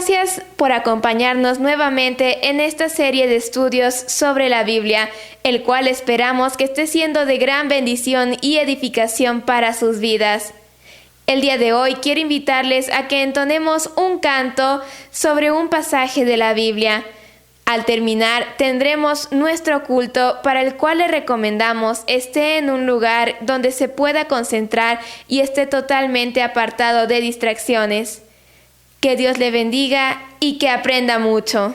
Gracias por acompañarnos nuevamente en esta serie de estudios sobre la Biblia, el cual esperamos que esté siendo de gran bendición y edificación para sus vidas. El día de hoy quiero invitarles a que entonemos un canto sobre un pasaje de la Biblia. Al terminar tendremos nuestro culto, para el cual le recomendamos esté en un lugar donde se pueda concentrar y esté totalmente apartado de distracciones. Que Dios le bendiga y que aprenda mucho.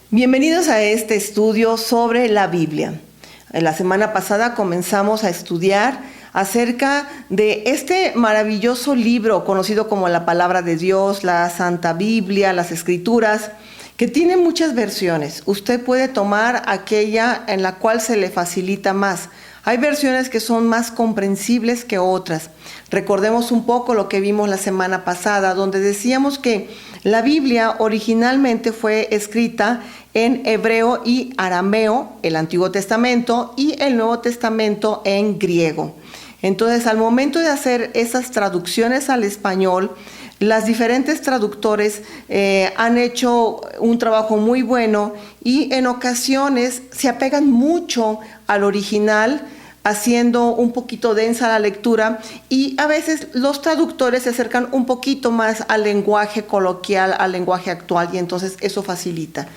Bienvenidos a este estudio sobre la Biblia. La semana pasada comenzamos a estudiar acerca de este maravilloso libro conocido como la Palabra de Dios, la Santa Biblia, las Escrituras, que tiene muchas versiones. Usted puede tomar aquella en la cual se le facilita más. Hay versiones que son más comprensibles que otras. Recordemos un poco lo que vimos la semana pasada, donde decíamos que la Biblia originalmente fue escrita en hebreo y arameo, el Antiguo Testamento, y el Nuevo Testamento en griego. Entonces, al momento de hacer esas traducciones al español, las diferentes traductores han hecho un trabajo muy bueno y en ocasiones se apegan mucho al original, haciendo un poquito densa la lectura, y a veces los traductores se acercan un poquito más al lenguaje coloquial, al lenguaje actual, y entonces eso facilita.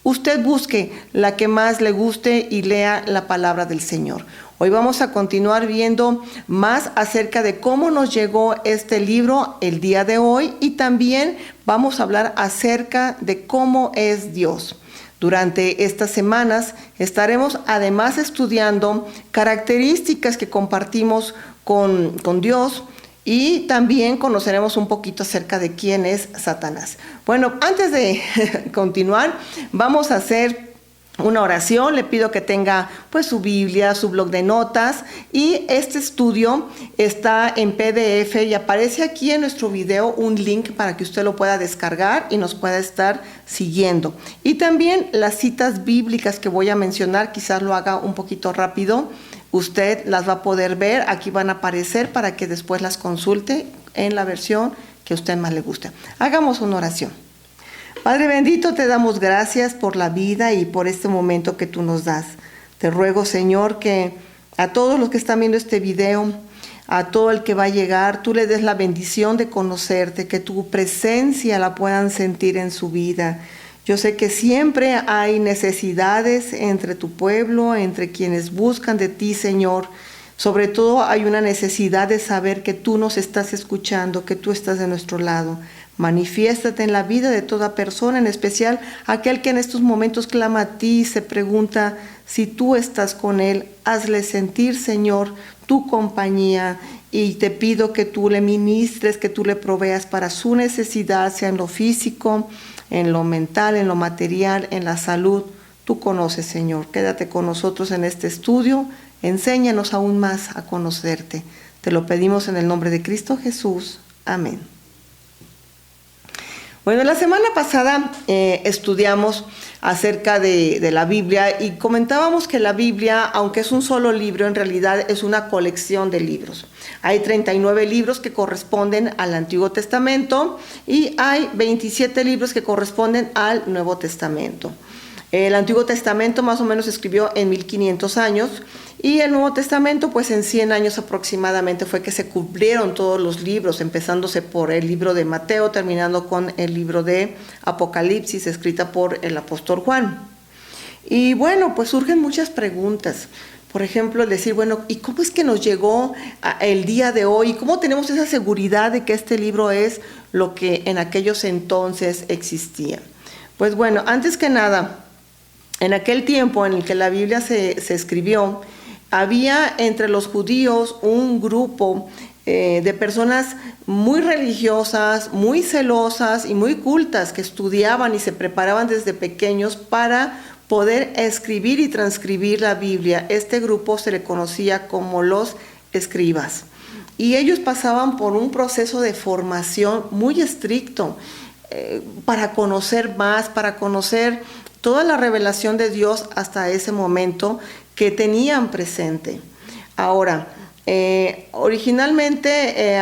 Usted busque la que más le guste y lea la palabra del Señor. Hoy vamos a continuar viendo más acerca de cómo nos llegó este libro el día de hoy, y también vamos a hablar acerca de cómo es Dios. Durante estas semanas estaremos además estudiando características que compartimos con Dios, y también conoceremos un poquito acerca de quién es Satanás. Bueno, antes de continuar, vamos a hacer una oración. Le pido que tenga pues su Biblia, su blog de notas, y este estudio está en PDF y aparece aquí en nuestro video un link para que usted lo pueda descargar y nos pueda estar siguiendo. Y también las citas bíblicas que voy a mencionar, quizás lo haga un poquito rápido. Usted las va a poder ver, aquí van a aparecer para que después las consulte en la versión que a usted más le guste. Hagamos una oración. Padre bendito, te damos gracias por la vida y por este momento que tú nos das. Te ruego, Señor, que a todos los que están viendo este video, a todo el que va a llegar, tú le des la bendición de conocerte, que tu presencia la puedan sentir en su vida. Yo sé que siempre hay necesidades entre tu pueblo, entre quienes buscan de ti, Señor. Sobre todo hay una necesidad de saber que tú nos estás escuchando, que tú estás de nuestro lado. Manifiéstate en la vida de toda persona, en especial aquel que en estos momentos clama a ti y se pregunta si tú estás con él. Hazle sentir, Señor, tu compañía, y te pido que tú le ministres, que tú le proveas para su necesidad, sea en lo físico, en lo mental, en lo material, en la salud. Tú conoces, Señor. Quédate con nosotros en este estudio. Enséñanos aún más a conocerte. Te lo pedimos en el nombre de Cristo Jesús. Amén. Bueno, la semana pasada estudiamos acerca de la Biblia y comentábamos que la Biblia, aunque es un solo libro, en realidad es una colección de libros. Hay 39 libros que corresponden al Antiguo Testamento y hay 27 libros que corresponden al Nuevo Testamento. El Antiguo Testamento más o menos se escribió en 1500 años y el Nuevo Testamento pues en 100 años aproximadamente fue que se cumplieron todos los libros, empezándose por el libro de Mateo, terminando con el libro de Apocalipsis, escrita por el apóstol Juan. Y bueno, pues surgen muchas preguntas. Por ejemplo, el decir, bueno, ¿y cómo es que nos llegó el día de hoy? ¿Cómo tenemos esa seguridad de que este libro es lo que en aquellos entonces existía? Pues bueno, antes que nada, en aquel tiempo en el que la Biblia se escribió, había entre los judíos un grupo de personas muy religiosas, muy celosas y muy cultas que estudiaban y se preparaban desde pequeños para poder escribir y transcribir la Biblia. Este grupo se le conocía como los escribas. Y ellos pasaban por un proceso de formación muy estricto para conocer más, para conocer toda la revelación de Dios hasta ese momento que tenían presente. Ahora, originalmente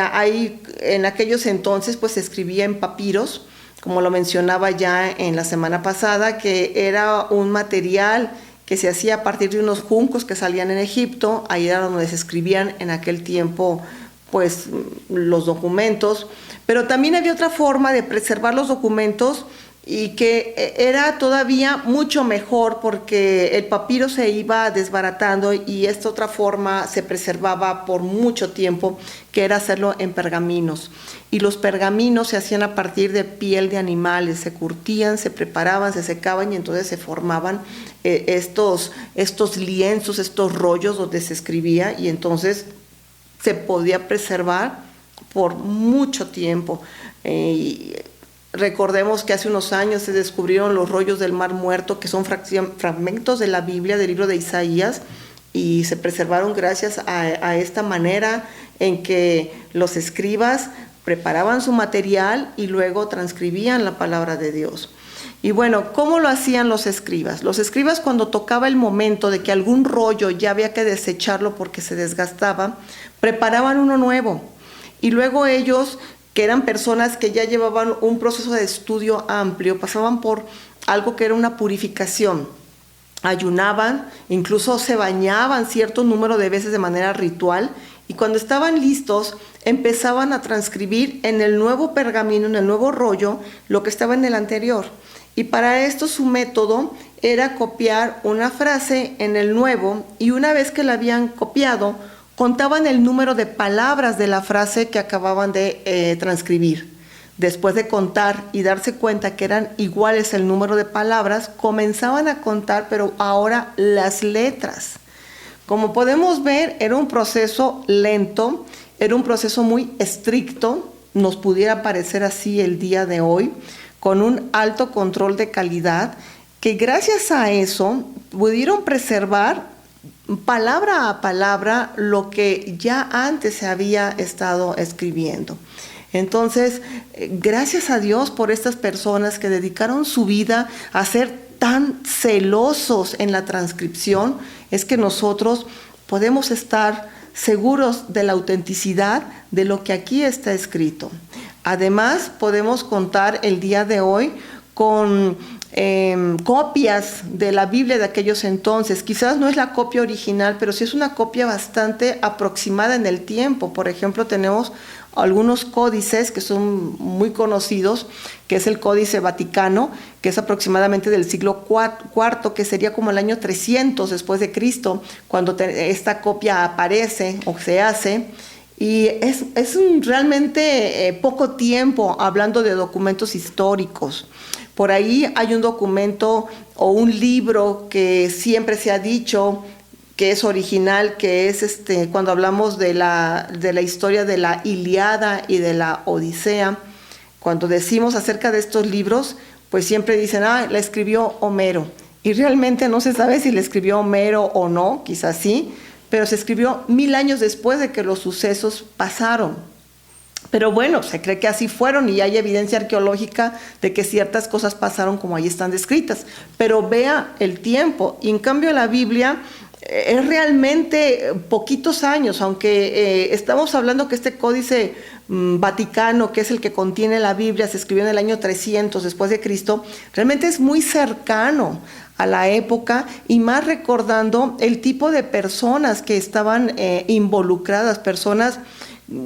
en aquellos entonces pues se escribía en papiros, como lo mencionaba ya en la semana pasada, que era un material que se hacía a partir de unos juncos que salían en Egipto. Ahí era donde se escribían en aquel tiempo pues los documentos, pero también había otra forma de preservar los documentos y que era todavía mucho mejor porque el papiro se iba desbaratando y esta otra forma se preservaba por mucho tiempo, que era hacerlo en pergaminos. Y los pergaminos se hacían a partir de piel de animales, se curtían, se preparaban, se secaban y entonces se formaban estos lienzos, estos rollos donde se escribía y entonces se podía preservar por mucho tiempo. Recordemos que hace unos años se descubrieron los rollos del Mar Muerto, que son fragmentos de la Biblia, del libro de Isaías, y se preservaron gracias a esta manera en que los escribas preparaban su material y luego transcribían la palabra de Dios. Y bueno, ¿cómo lo hacían los escribas? Los escribas, cuando tocaba el momento de que algún rollo ya había que desecharlo porque se desgastaba, preparaban uno nuevo. Y luego ellos, que eran personas que ya llevaban un proceso de estudio amplio, pasaban por algo que era una purificación. Ayunaban, incluso se bañaban cierto número de veces de manera ritual, y cuando estaban listos, empezaban a transcribir en el nuevo pergamino, en el nuevo rollo, lo que estaba en el anterior. Y para esto su método era copiar una frase en el nuevo, y una vez que la habían copiado, contaban el número de palabras de la frase que acababan de transcribir. Después de contar y darse cuenta que eran iguales el número de palabras, comenzaban a contar, pero ahora las letras. Como podemos ver, era un proceso lento, era un proceso muy estricto, nos pudiera parecer así el día de hoy, con un alto control de calidad, que gracias a eso pudieron preservar palabra a palabra lo que ya antes se había estado escribiendo. Entonces, gracias a Dios por estas personas que dedicaron su vida a ser tan celosos en la transcripción, es que nosotros podemos estar seguros de la autenticidad de lo que aquí está escrito. Además, podemos contar el día de hoy con copias de la Biblia de aquellos entonces. Quizás no es la copia original, pero sí es una copia bastante aproximada en el tiempo. Por ejemplo, tenemos algunos códices que son muy conocidos, que es el Códice Vaticano, que es aproximadamente del siglo IV, que sería como el año 300 después de Cristo, cuando esta copia aparece o se hace. Y es realmente poco tiempo hablando de documentos históricos. Por ahí hay un documento o un libro que siempre se ha dicho que es original, que es cuando hablamos de la historia de la Ilíada y de la Odisea. Cuando decimos acerca de estos libros, pues siempre dicen, la escribió Homero. Y realmente no se sabe si la escribió Homero o no, quizás sí, pero se escribió 1000 años después de que los sucesos pasaron. Pero bueno, se cree que así fueron y hay evidencia arqueológica de que ciertas cosas pasaron como ahí están descritas. Pero vea el tiempo. Y en cambio la Biblia es realmente poquitos años, aunque estamos hablando que este Códice Vaticano, que es el que contiene la Biblia, se escribió en el año 300 después de Cristo, realmente es muy cercano a la época y más recordando el tipo de personas que estaban involucradas, personas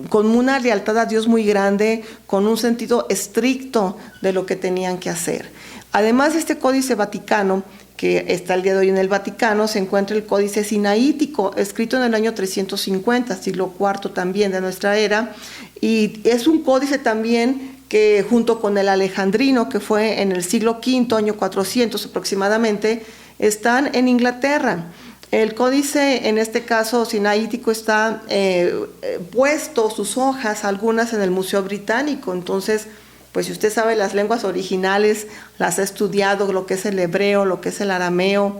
con una lealtad a Dios muy grande, con un sentido estricto de lo que tenían que hacer. Además de este Códice Vaticano, que está el día de hoy en el Vaticano, se encuentra el Códice Sinaítico, escrito en el año 350, siglo IV también de nuestra era, y es un códice también que junto con el Alejandrino, que fue en el siglo V, año 400 aproximadamente, están en Inglaterra. El códice, en este caso sinaítico, está puesto sus hojas, algunas en el Museo Británico. Entonces, pues si usted sabe las lenguas originales, las ha estudiado, lo que es el hebreo, lo que es el arameo,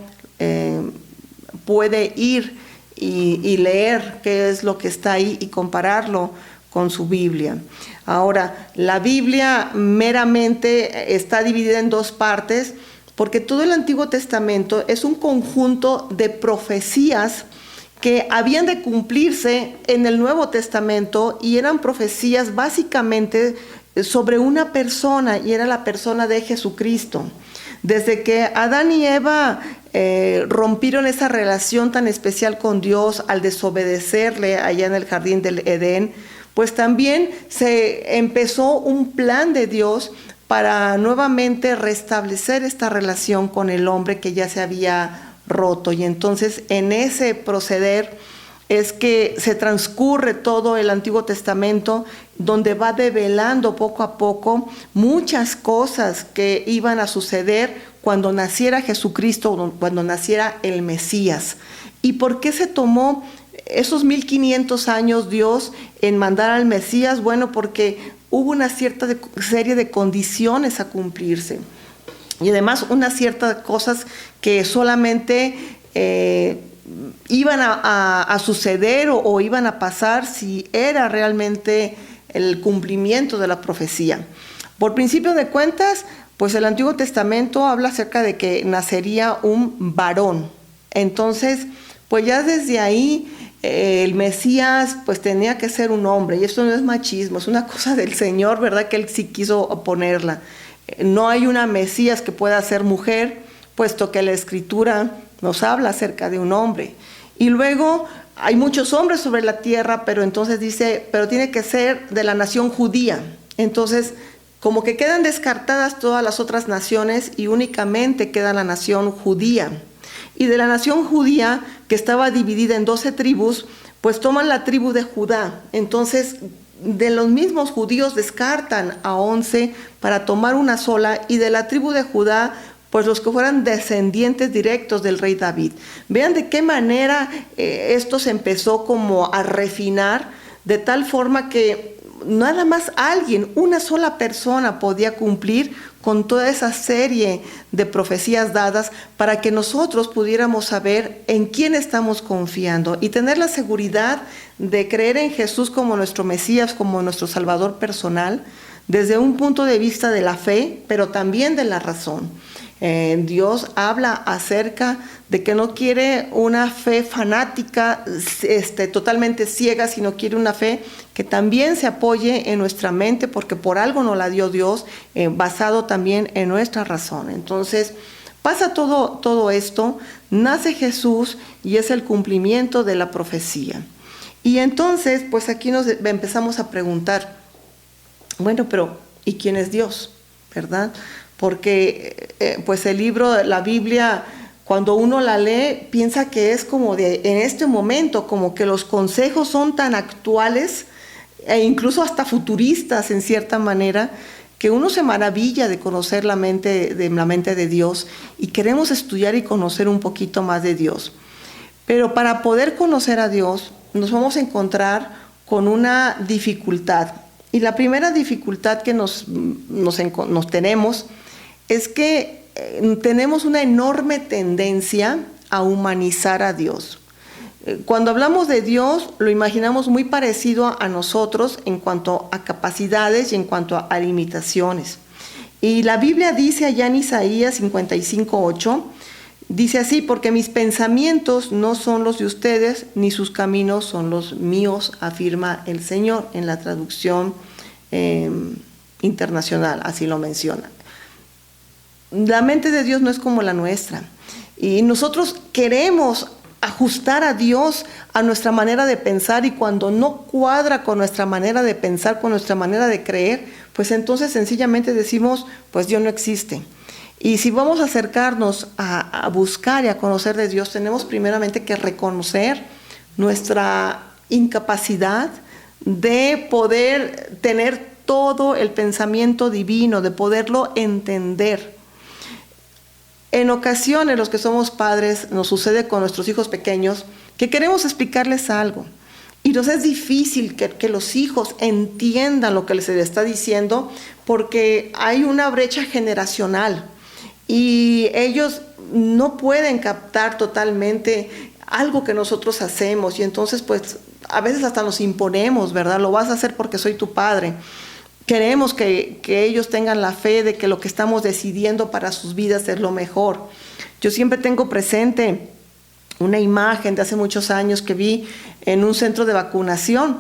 puede ir y leer qué es lo que está ahí y compararlo con su Biblia. Ahora, la Biblia meramente está dividida en dos partes, porque todo el Antiguo Testamento es un conjunto de profecías que habían de cumplirse en el Nuevo Testamento y eran profecías básicamente sobre una persona, y era la persona de Jesucristo. Desde que Adán y Eva rompieron esa relación tan especial con Dios al desobedecerle allá en el jardín del Edén, pues también se empezó un plan de Dios para nuevamente restablecer esta relación con el hombre que ya se había roto. Y entonces en ese proceder es que se transcurre todo el Antiguo Testamento, donde va develando poco a poco muchas cosas que iban a suceder cuando naciera Jesucristo, cuando naciera el Mesías. ¿Y por qué se tomó esos 1500 años Dios en mandar al Mesías? Bueno, porque hubo una cierta serie de condiciones a cumplirse. Y además unas ciertas cosas que solamente iban a suceder o iban a pasar si era realmente el cumplimiento de la profecía. Por principio de cuentas, pues el Antiguo Testamento habla acerca de que nacería un varón. Entonces, pues ya desde ahí el Mesías pues tenía que ser un hombre, y esto no es machismo, es una cosa del Señor, ¿verdad? Que Él sí quiso ponerla. No hay una Mesías que pueda ser mujer, puesto que la Escritura nos habla acerca de un hombre. Y luego hay muchos hombres sobre la tierra, pero entonces dice, pero tiene que ser de la nación judía. Entonces, como que quedan descartadas todas las otras naciones y únicamente queda la nación judía. Y de la nación judía, que estaba dividida en 12 tribus, pues toman la tribu de Judá. Entonces, de los mismos judíos descartan a 11 para tomar una sola, y de la tribu de Judá, pues los que fueran descendientes directos del rey David. Vean de qué manera esto se empezó como a refinar, de tal forma que nada más alguien, una sola persona podía cumplir con toda esa serie de profecías dadas para que nosotros pudiéramos saber en quién estamos confiando y tener la seguridad de creer en Jesús como nuestro Mesías, como nuestro Salvador personal, desde un punto de vista de la fe, pero también de la razón. Dios habla acerca de que no quiere una fe fanática, totalmente ciega, sino quiere una fe que también se apoye en nuestra mente, porque por algo nos la dio Dios, basado también en nuestra razón. Entonces, pasa todo esto, nace Jesús y es el cumplimiento de la profecía. Y entonces, pues aquí nos empezamos a preguntar, bueno, pero ¿y quién es Dios? ¿Verdad? Porque pues el libro, la Biblia, cuando uno la lee, piensa que es como en este momento, como que los consejos son tan actuales e incluso hasta futuristas en cierta manera, que uno se maravilla de conocer la mente de Dios y queremos estudiar y conocer un poquito más de Dios. Pero para poder conocer a Dios nos vamos a encontrar con una dificultad. Y la primera dificultad que nos tenemos es que tenemos una enorme tendencia a humanizar a Dios. Cuando hablamos de Dios, lo imaginamos muy parecido a nosotros en cuanto a capacidades y en cuanto a limitaciones. Y la Biblia dice allá en Isaías 55:8, dice así: porque mis pensamientos no son los de ustedes, ni sus caminos son los míos, afirma el Señor, en la traducción internacional, así lo menciona. La mente de Dios no es como la nuestra. Y nosotros queremos ajustar a Dios a nuestra manera de pensar, y cuando no cuadra con nuestra manera de pensar, con nuestra manera de creer, pues entonces sencillamente decimos, pues Dios no existe. Y si vamos a acercarnos a buscar y a conocer de Dios, tenemos primeramente que reconocer nuestra incapacidad de poder tener todo el pensamiento divino, de poderlo entender. En ocasiones, los que somos padres, nos sucede con nuestros hijos pequeños que queremos explicarles algo. Y nos es difícil que los hijos entiendan lo que se les está diciendo, porque hay una brecha generacional y ellos no pueden captar totalmente algo que nosotros hacemos. Y entonces, pues, a veces hasta nos imponemos, ¿verdad? Lo vas a hacer porque soy tu padre. Queremos que ellos tengan la fe de que lo que estamos decidiendo para sus vidas es lo mejor. Yo siempre tengo presente una imagen de hace muchos años que vi en un centro de vacunación.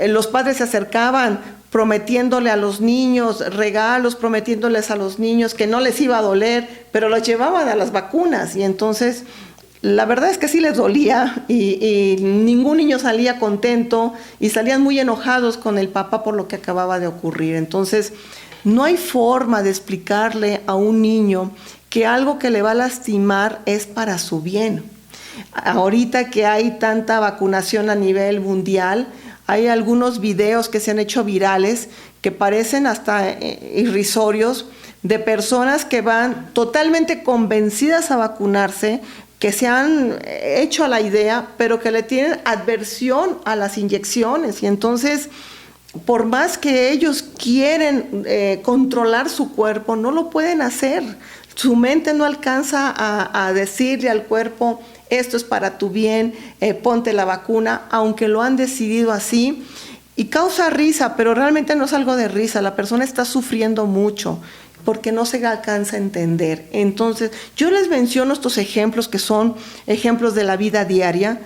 Los padres se acercaban prometiéndole a los niños regalos, prometiéndoles a los niños que no les iba a doler, pero los llevaban a las vacunas. Y entonces la verdad es que sí les dolía y ningún niño salía contento y salían muy enojados con el papá por lo que acababa de ocurrir. Entonces, no hay forma de explicarle a un niño que algo que le va a lastimar es para su bien. Ahorita que hay tanta vacunación a nivel mundial, hay algunos videos que se han hecho virales que parecen hasta irrisorios, de personas que van totalmente convencidas a vacunarse, que se han hecho a la idea, pero que le tienen aversión a las inyecciones. Y entonces, por más que ellos quieren controlar su cuerpo, no lo pueden hacer. Su mente no alcanza a decirle al cuerpo, esto es para tu bien, ponte la vacuna, aunque lo han decidido así. Y causa risa, pero realmente no es algo de risa. La persona está sufriendo mucho porque no se alcanza a entender. Entonces, yo les menciono estos ejemplos que son ejemplos de la vida diaria,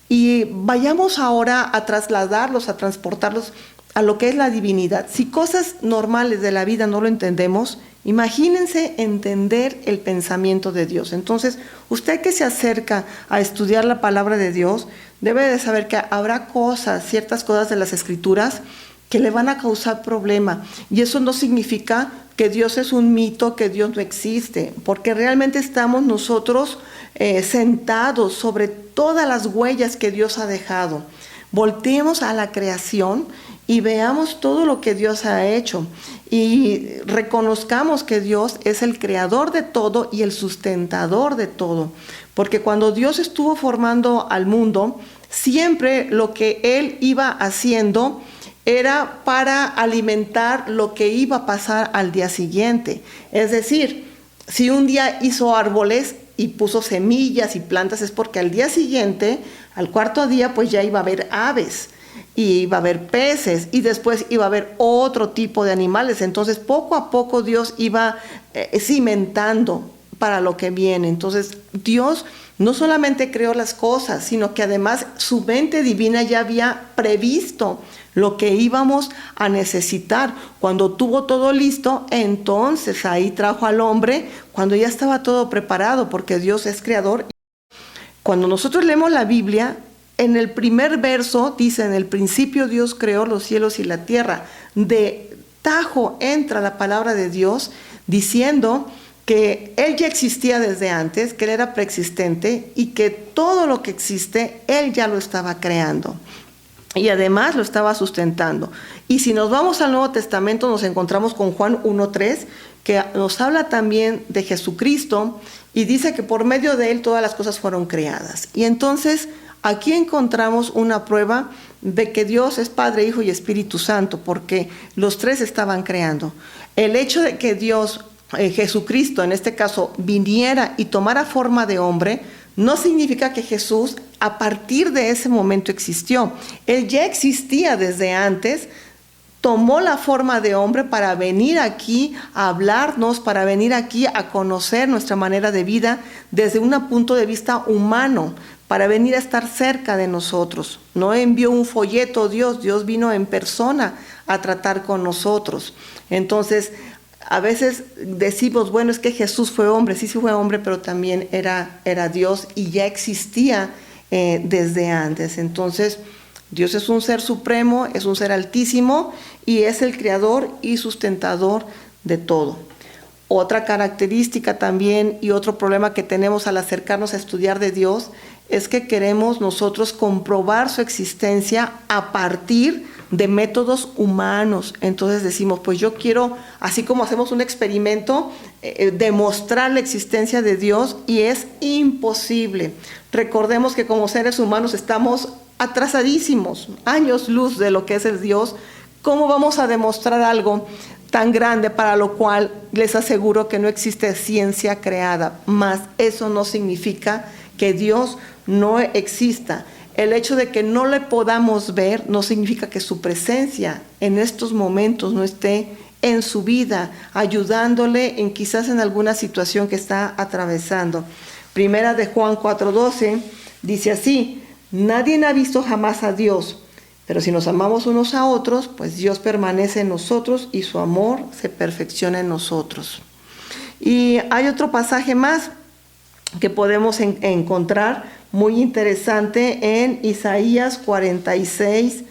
y vayamos ahora a trasladarlos, a transportarlos a lo que es la divinidad. Si cosas normales de la vida no lo entendemos, imagínense entender el pensamiento de Dios. Entonces, usted que se acerca a estudiar la palabra de Dios, debe de saber que habrá cosas, ciertas cosas de las Escrituras que le van a causar problema. Y eso no significa que Dios es un mito, que Dios no existe, porque realmente estamos nosotros sentados sobre todas las huellas que Dios ha dejado. Volteemos a la creación y veamos todo lo que Dios ha hecho y reconozcamos que Dios es el creador de todo y el sustentador de todo, porque cuando Dios estuvo formando al mundo, siempre lo que Él iba haciendo era para alimentar lo que iba a pasar al día siguiente. Es decir, si un día hizo árboles y puso semillas y plantas, es porque al día siguiente, al cuarto día, pues ya iba a haber aves, y iba a haber peces, y después iba a haber otro tipo de animales. Entonces, poco a poco Dios iba cimentando para lo que viene. Entonces, Dios no solamente creó las cosas, sino que además su mente divina ya había previsto lo que íbamos a necesitar. Cuando tuvo todo listo, entonces ahí trajo al hombre, cuando ya estaba todo preparado, porque Dios es creador. Cuando nosotros leemos la Biblia, en el primer verso dice, en el principio Dios creó los cielos y la tierra. De tajo entra la palabra de Dios diciendo que Él ya existía desde antes, que Él era preexistente y que todo lo que existe, Él ya lo estaba creando. Y además lo estaba sustentando. Y si nos vamos al Nuevo Testamento, nos encontramos con Juan 1:3, que nos habla también de Jesucristo y dice que por medio de Él todas las cosas fueron creadas. Y entonces aquí encontramos una prueba de que Dios es Padre, Hijo y Espíritu Santo, porque los tres estaban creando. El hecho de que Dios, Jesucristo en este caso, viniera y tomara forma de hombre, no significa que Jesús a partir de ese momento existió. Él ya existía desde antes, tomó la forma de hombre para venir aquí a hablarnos, para venir aquí a conocer nuestra manera de vida desde un punto de vista humano, para venir a estar cerca de nosotros. No envió un folleto Dios vino en persona a tratar con nosotros. Entonces, a veces decimos, bueno, es que Jesús fue hombre, sí fue hombre, pero también era Dios y ya existía desde antes. Entonces, Dios es un ser supremo, es un ser altísimo y es el creador y sustentador de todo. Otra característica también y otro problema que tenemos al acercarnos a estudiar de Dios es que queremos nosotros comprobar su existencia a partir de métodos humanos. Entonces decimos, pues yo quiero, así como hacemos un experimento, demostrar la existencia de Dios y es imposible. Recordemos que como seres humanos estamos atrasadísimos, años luz de lo que es el Dios. ¿Cómo vamos a demostrar algo tan grande para lo cual les aseguro que no existe ciencia creada? Mas eso no significa que Dios no exista. El hecho de que no le podamos ver no significa que su presencia en estos momentos no esté en su vida, ayudándole quizás en alguna situación que está atravesando. Primera de Juan 4:12 dice así: nadie ha visto jamás a Dios, pero si nos amamos unos a otros, pues Dios permanece en nosotros y su amor se perfecciona en nosotros. Y hay otro pasaje más que podemos encontrar muy interesante en Isaías 46,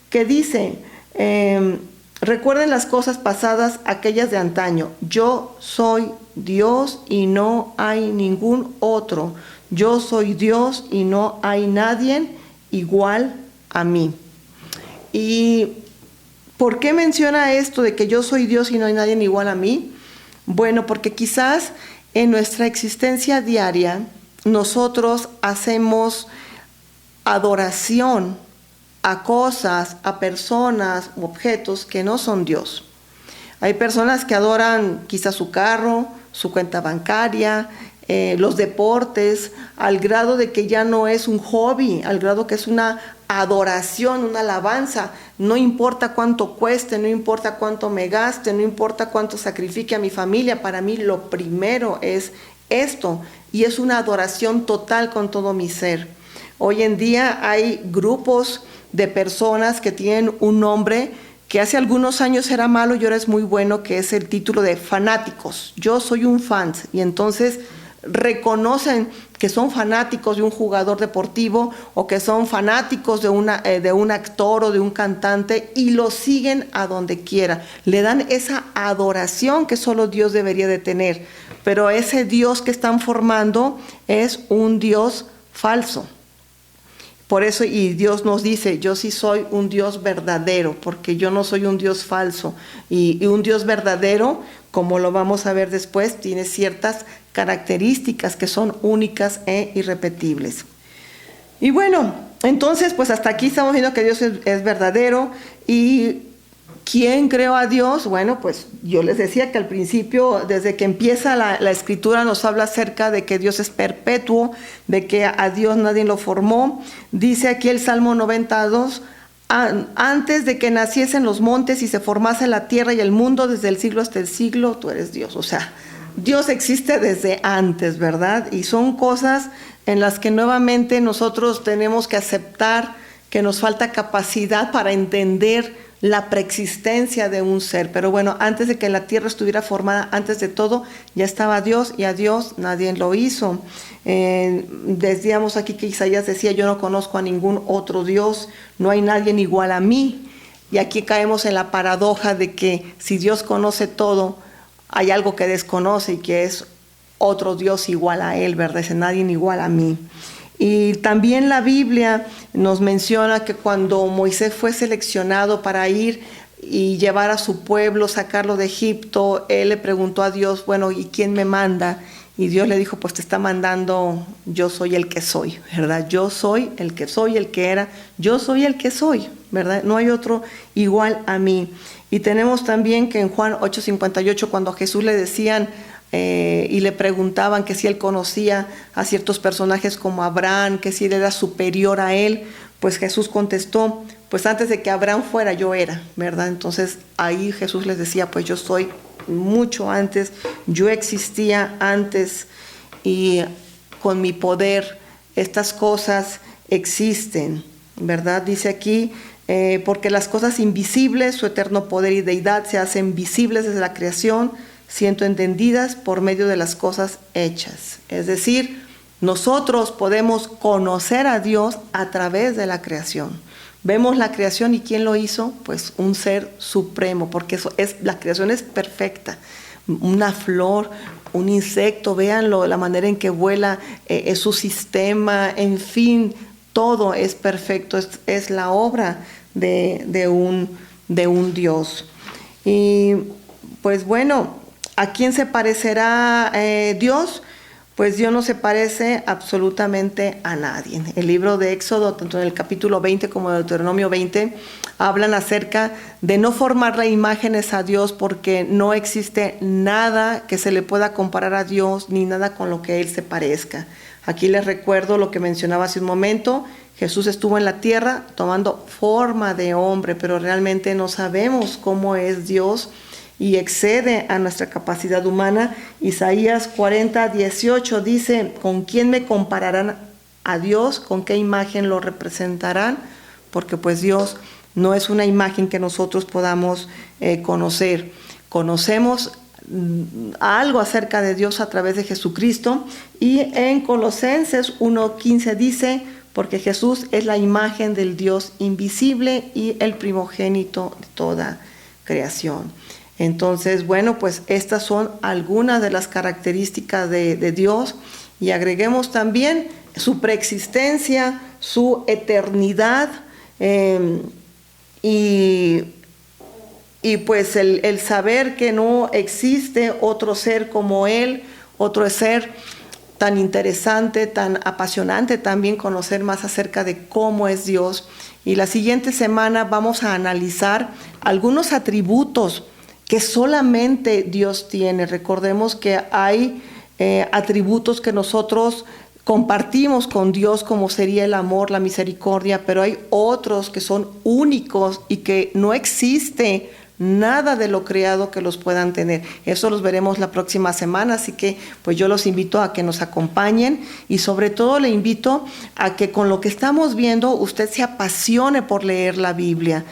que dice, recuerden las cosas pasadas, aquellas de antaño. Yo soy Dios y no hay ningún otro. Yo soy Dios y no hay nadie igual a mí. ¿Y por qué menciona esto de que yo soy Dios y no hay nadie igual a mí? Bueno, porque quizás en nuestra existencia diaria nosotros hacemos adoración a cosas, a personas, objetos que no son Dios. Hay personas que adoran quizás su carro, su cuenta bancaria, los deportes, al grado de que ya no es un hobby, al grado que es una adoración, una alabanza. No importa cuánto cueste, no importa cuánto me gaste, no importa cuánto sacrifique a mi familia, para mí lo primero es esto, y es una adoración total con todo mi ser. Hoy en día hay grupos de personas que tienen un nombre que hace algunos años era malo y ahora es muy bueno, que es el título de fanáticos. Yo soy un fan, y entonces reconocen que son fanáticos de un jugador deportivo o que son fanáticos de un actor o de un cantante y lo siguen a donde quiera. Le dan esa adoración que solo Dios debería de tener, pero ese Dios que están formando es un Dios falso. Por eso, y Dios nos dice, yo sí soy un Dios verdadero, porque yo no soy un Dios falso. Y un Dios verdadero, como lo vamos a ver después, tiene ciertas características que son únicas e irrepetibles. Y bueno, entonces pues hasta aquí estamos viendo que Dios es verdadero. ¿Y quién creó a Dios? Bueno, pues yo les decía que al principio, desde que empieza la escritura, nos habla acerca de que Dios es perpetuo, de que a Dios nadie lo formó. Dice aquí el Salmo 92, antes de que naciesen los montes y se formase la tierra y el mundo, desde el siglo hasta el siglo, tú eres Dios. O sea, Dios existe desde antes, ¿verdad? Y son cosas en las que nuevamente nosotros tenemos que aceptar que nos falta capacidad para entender la preexistencia de un ser. Pero bueno, antes de que la tierra estuviera formada, antes de todo, ya estaba Dios, y a Dios nadie lo hizo. Decíamos aquí que Isaías decía: yo no conozco a ningún otro Dios, no hay nadie igual a mí. Y aquí caemos en la paradoja de que si Dios conoce todo, hay algo que desconoce, y que es otro Dios igual a Él, ¿verdad? Dice: nadie igual a mí. Y también la Biblia nos menciona que cuando Moisés fue seleccionado para ir y llevar a su pueblo, sacarlo de Egipto, él le preguntó a Dios: bueno, ¿y quién me manda? Y Dios le dijo: pues te está mandando, yo soy el que soy, ¿verdad? Yo soy el que soy, el que era, yo soy el que soy, ¿verdad? No hay otro igual a mí. Y tenemos también que en Juan 8:58, cuando a Jesús le decían y le preguntaban que si él conocía a ciertos personajes como Abraham, que si él era superior a él, pues Jesús contestó: pues antes de que Abraham fuera, yo era, ¿verdad? Entonces ahí Jesús les decía: pues yo soy mucho antes, yo existía antes, y con mi poder estas cosas existen, ¿verdad? Dice aquí: porque las cosas invisibles, su eterno poder y deidad, se hacen visibles desde la creación, siendo entendidas por medio de las cosas hechas. Es decir, nosotros podemos conocer a Dios a través de la creación. Vemos la creación, y ¿quién lo hizo? Pues un ser supremo, porque la creación es perfecta. Una flor, un insecto, véanlo, la manera en que vuela, es su sistema, en fin, todo es perfecto, es la obra de un Dios. Y pues bueno, ¿a quién se parecerá Dios? Pues Dios no se parece absolutamente a nadie. El libro de Éxodo, tanto en el capítulo 20 como en Deuteronomio 20, hablan acerca de no formarle imágenes a Dios, porque no existe nada que se le pueda comparar a Dios, ni nada con lo que Él se parezca. Aquí les recuerdo lo que mencionaba hace un momento: Jesús estuvo en la tierra tomando forma de hombre, pero realmente no sabemos cómo es Dios, y excede a nuestra capacidad humana. Isaías 40:18 dice: ¿con quién me compararán a Dios? ¿Con qué imagen lo representarán? Porque pues Dios no es una imagen que nosotros podamos conocer. Conocemos algo acerca de Dios a través de Jesucristo, y en Colosenses 1:15 dice: porque Jesús es la imagen del Dios invisible y el primogénito de toda creación. Entonces, bueno, pues estas son algunas de las características de Dios, y agreguemos también su preexistencia, su eternidad, y pues el saber que no existe otro ser como Él, otro ser tan interesante, tan apasionante también conocer más acerca de cómo es Dios. Y la siguiente semana vamos a analizar algunos atributos que solamente Dios tiene. Recordemos que hay atributos que nosotros compartimos con Dios, como sería el amor, la misericordia, pero hay otros que son únicos y que no existe nada de lo creado que los puedan tener. Eso los veremos la próxima semana, así que pues yo los invito a que nos acompañen, y sobre todo le invito a que con lo que estamos viendo usted se apasione por leer la Biblia.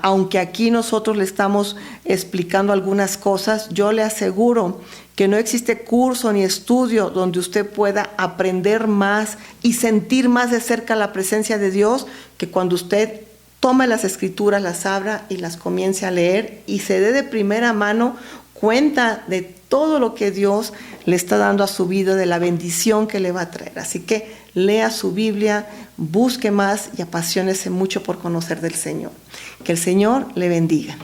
Aunque aquí nosotros le estamos explicando algunas cosas, yo le aseguro que no existe curso ni estudio donde usted pueda aprender más y sentir más de cerca la presencia de Dios, que cuando usted tome las Escrituras, las abra y las comience a leer, y se dé de primera mano cuenta de todo lo que Dios le está dando a su vida, de la bendición que le va a traer. Así que lea su Biblia, busque más y apasionese mucho por conocer del Señor. Que el Señor le bendiga.